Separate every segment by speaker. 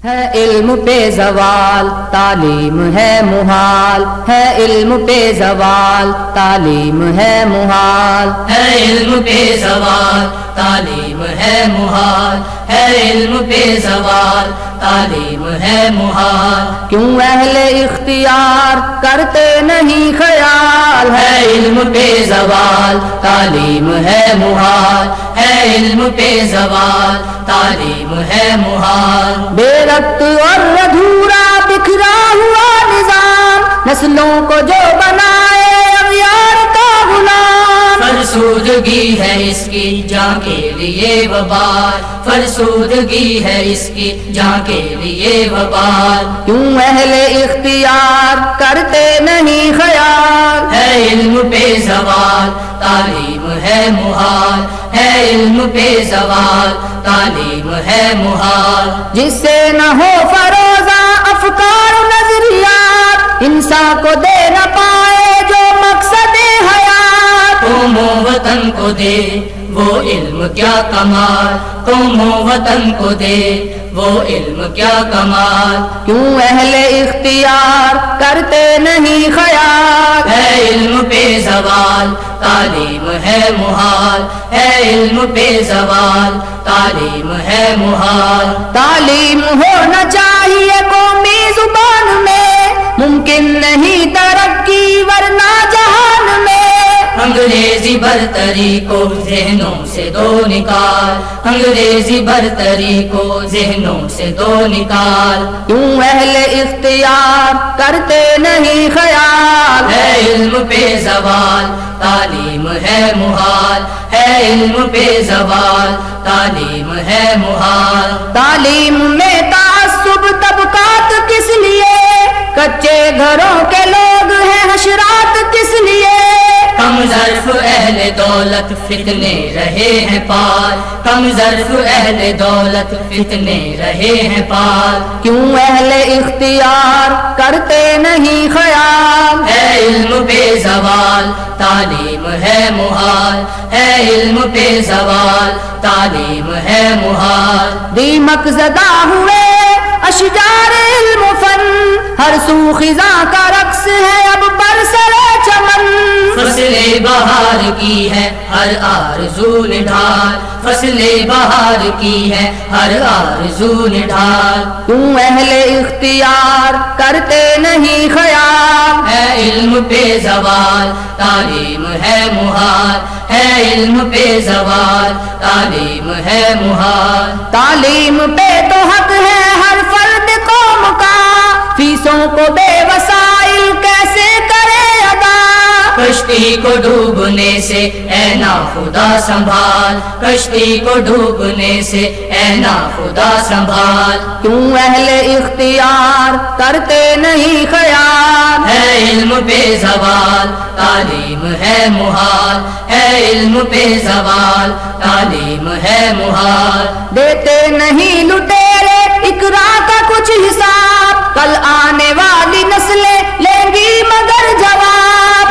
Speaker 1: ہے علم پہ زوال تعلیم ہے محال، ہے علم پہ زوال تعلیم ہے محال،
Speaker 2: ہے علم پہ زوال تعلیم ہے محال، ہے علم پہ زوال تعلیم ہے محال۔
Speaker 1: کیوں اہل اختیار کرتے نہیں خیال،
Speaker 2: ہے علم پہ زوال تعلیم ہے محال، ہے علم پہ زوال تعلیم ہے محال۔
Speaker 1: بے ربط اور ادھورا بکھرا ہوا نظام، نسلوں کو جو بنائے اغیار کا غلام۔
Speaker 2: فرسودگی ہے اس کی جاں کے لیے وبال، فرسودگی ہے اس کی جاں کے لیے وبال۔
Speaker 1: کیوں اہل اختیار کرتے نہیں خیال،
Speaker 2: ہے علم پہ زوال تعلیم ہے محال، ہے علم پہ زوال تعلیم ہے محال۔
Speaker 1: جس سے نہ ہو فروزہ افکار و نظریات، انسان کو دے نہ پائے جو مقصد حیات۔
Speaker 2: قوم و وطن کو دے وہ علم کیا کمال، قوم و وطن کو دے وہ علم کیا کمال۔
Speaker 1: کیوں اہل اختیار کرتے نہیں خیال،
Speaker 2: ہے علم پہ زوال تعلیم ہے محال، ہے علم پہ زوال تعلیم ہے محال۔
Speaker 1: تعلیم ہونا چاہیے قومی زبان میں، ممکن نہیں ترقی ورنہ جہان میں۔
Speaker 2: انگریزی برتری کو ذہنوں سے دو نکال، انگریزی برتری کو ذہنوں سے دو نکال۔
Speaker 1: کیوں اہل اختیار کرتے نہیں خیال،
Speaker 2: ہے علم پہ زوال تعلیم ہے محال، ہے علم پہ زوال تعلیم ہے محال۔
Speaker 1: تعلیم میں تعصب طبقات کس لیے، کچے گھروں کے لوگ ہیں حشرات کس لیے۔
Speaker 2: کم ظرف اہل دولت فتنے رہے ہیں پال، کم ظرف اہل دولت فتنے رہے ہیں پال۔
Speaker 1: کیوں اہل اختیار کرتے نہیں خیال،
Speaker 2: ہے علم پہ زوال تعلیم ہے محال، ہے علم پہ زوال تعلیم ہے محال۔
Speaker 1: دیمک زدہ ہوئے اشجار علم و فن، ہر سو خزاں کا رقص ہے اب برسر چمن۔
Speaker 2: فصل بہار کی ہے ہر آرزو نڈھال، فصل بہار کی ہے ہر آرزو نڈھال۔
Speaker 1: کیوں اہل اختیار کرتے نہیں خیال،
Speaker 2: ہے علم پہ زوال تعلیم ہے محال، ہے علم پہ زوال تعلیم ہے محال۔
Speaker 1: تعلیم پہ تو حق ہے ہر فرد قوم کا، فیسوں کو بے وسائل کیسے کرے ادا۔
Speaker 2: کشتی کو ڈوبنے سے اے نا خدا سنبھال، کشتی کو ڈوبنے سے اے نا خدا سنبھال۔
Speaker 1: کیوں اہل اختیار کرتے نہیں خیال،
Speaker 2: ہے علم پہ زوال تعلیم ہے محال، ہے علم پہ زوال تعلیم ہے محال۔
Speaker 1: دیتے نہیں لٹیرے اقرا کا کچھ حساب، کل آنے والی نسلیں لیں گی مگر جواب۔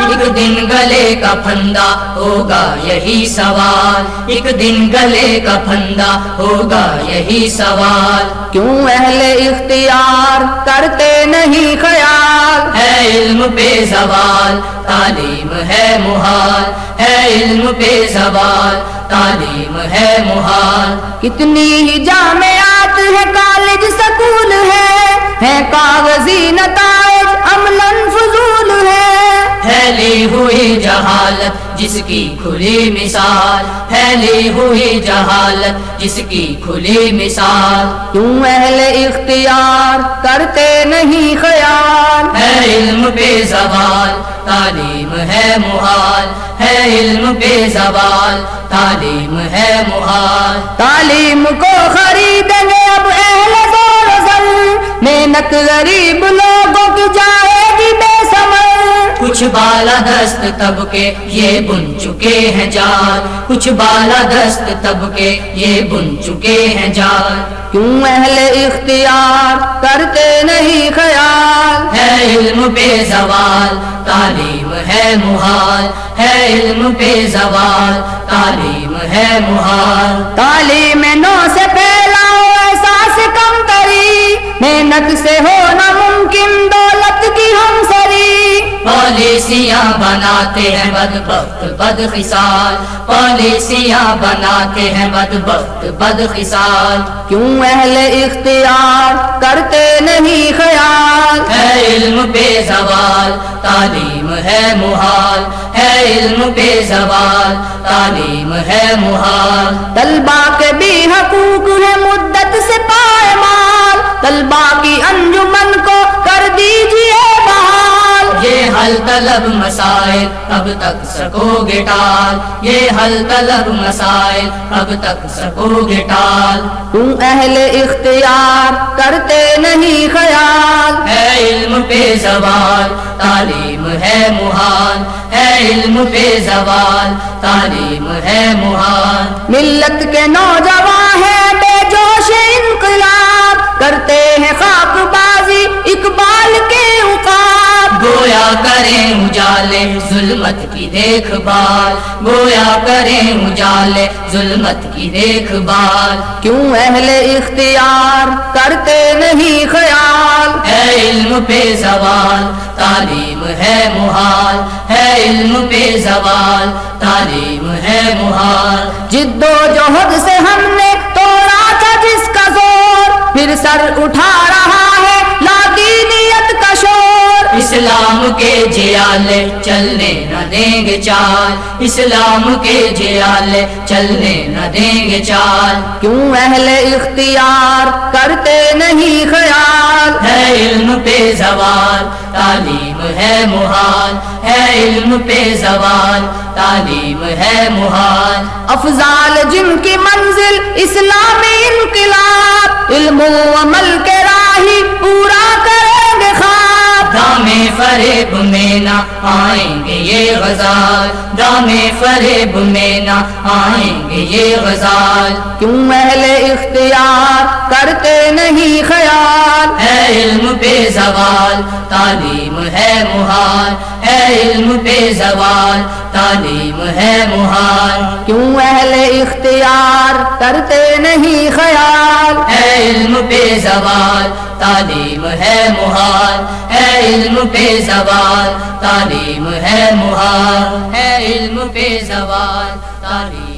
Speaker 2: ایک دن گلے کا پھندا ہوگا یہی سوال، ایک دن گلے کا پھندا ہوگا یہی سوال۔
Speaker 1: کیوں اہل اختیار کرتے نہیں خیال،
Speaker 2: ہے علم پہ زوال تعلیم ہے محال، ہے علم پہ زوال تعلیم ہے محال۔
Speaker 1: کتنی ہی جامعات ہے کالج سکول ہے کاغذی نتائج عملاً فضول ہے۔
Speaker 2: پھیلی ہوئی جہالت جس کی کھلی مثال، پھیلی ہوئی جہالت جس کی کھلی مثال۔
Speaker 1: کیوں اہل اختیار کرتے نہیں خیال،
Speaker 2: ہے علم پہ زوال تعلیم ہے محال، ہے علم پہ زوال تعلیم ہے محال۔
Speaker 1: تعلیم کو خریدیں گے اب اہل زور و زر، محنت غریب لوگوں کی جائے گی بے ثمر۔
Speaker 2: کچھ بالا دست طبقے یہ بن چکے ہیں جال، کچھ بالا دست طبقے یہ بن چکے ہیں جال۔
Speaker 1: کیوں اہل اختیار کرتے نہیں خیال،
Speaker 2: ہے علم پہ زوال تعلیم ہے محال، ہے علم پہ زوال تعلیم ہے محال۔
Speaker 1: تعلیم نو سے پھیلاؤ احساس کمتری، محنت سے ہو نہ ممکن دولت کی ہمسری،
Speaker 2: پالیسیاں بناتے ہیں بدبخت بدخصال، پالیسیاں بناتے ہیں بدبخت بدخصال۔
Speaker 1: کیوں اہل اختیار کرتے نہیں خیال،
Speaker 2: ہے علم پہ زوال تعلیم ہے محال، ہے علم پہ زوال تعلیم ہے محال۔
Speaker 1: طلبا کے بھی حقوق ہے مدت سے پائمال، طلبا کی انجمن کو کر دیجئے بحال۔
Speaker 2: یہ حل طلب مسائل اب تک سکو گے ٹال، یہ حل طلب مسائل اب تک سکو گے ٹال۔
Speaker 1: تم اہل اختیار کرتے نہیں خیال،
Speaker 2: ہے علم پہ زوال تعلیم ہے محال، ہے علم پہ زوال تعلیم ہے محال۔
Speaker 1: ملت کے نوجوان ہیں بے جوش انقلاب، کرتے ہیں خاک بازی اقبال کے عقاب۔
Speaker 2: گویا کریں اجالے ظلمت کی دیکھ بھال، گویا کریں اجالے ظلمت کی دیکھ بھال۔
Speaker 1: کیوں اہل اختیار کرتے نہیں خیال،
Speaker 2: ہے علم پہ زوال تعلیم ہے محال، ہے علم پہ زوال تعلیم ہے محال۔
Speaker 1: جد و جہد سے ہم نے توڑا تھا جس کا زور، پھر سر اٹھا رہا ہے لادینیت کا شور۔
Speaker 2: اسلام کے جیالے چلنے نہ دیں گے چال، اسلام کے جیالے چلنے نہ دیں گے چال۔
Speaker 1: کیوں اہل اختیار کرتے نہیں خیال،
Speaker 2: ہے علم پہ زوال تعلیم ہے محال، ہے علم پہ زوال تعلیم ہے محال۔
Speaker 1: افضال جن کی منزل اسلامی انقلاب، علم و عمل کے راہی پورا کریں گے خواب۔
Speaker 2: دامے فریب میں نہ آئیں گے یہ غزال، دامے فریب میں نہ آئیں گے یہ غزال۔
Speaker 1: کیوں اہل اختیار کرتے نہیں خیال،
Speaker 2: ہے علم پہ زوال تعلیم ہے محال، ہے علم پہ زوال تعلیم ہے محال۔
Speaker 1: کیوں اہل اختیار کرتے نہیں خیال،
Speaker 2: ہے علم پہ زوال تعلیم ہے محال، ہے علم پہ زوال تعلیم ہے محال، ہے علم پہ زوال تعلیم